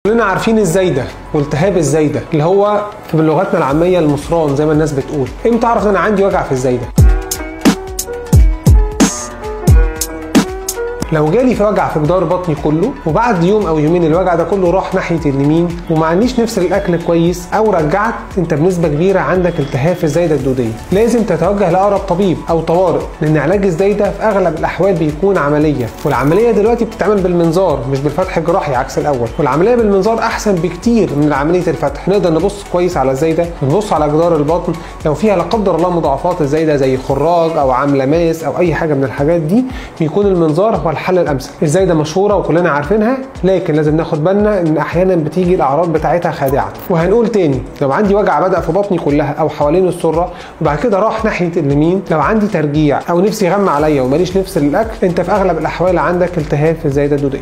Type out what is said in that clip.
كلنا عارفين الزايده والتهاب الزايده اللي هو في لغتنا العاميه المصران زي ما الناس بتقول. امتى اعرف ان انا عندي وجع في الزايده؟ لو جالي في وجع في جدار بطني كله وبعد يوم او يومين الوجع ده كله راح ناحيه اليمين وما عنديش نفس الاكل كويس او رجعت، انت بنسبه كبيره عندك التهاب في الزايده الدوديه. لازم تتوجه لاقرب طبيب او طوارئ، لان علاج الزايده في اغلب الاحوال بيكون عمليه، والعمليه دلوقتي بتتعمل بالمنظار مش بالفتح الجراحي عكس الاول، والعمليه بالمنظار احسن بكتير من عمليه الفتح. نقدر نبص كويس على الزايده ونبص على جدار البطن، لو فيها لا قدر الله مضاعفات الزايده زي خراج او عامله ماس او اي حاجه من الحاجات دي، بيكون المنظار هو الحل الامثل. الزايده مشهوره وكلنا عارفينها، لكن لازم ناخد بالنا ان احيانا بتيجي الاعراض بتاعتها خادعه. وهنقول تاني، لو عندي وجع بدا في بطني كلها او حوالين السره وبعد كده راح ناحيه اليمين، لو عندي ترجيع او نفسي يغمى عليا وماليش نفس للاكل، انت في اغلب الاحوال عندك التهاب في الزايده الدوديه.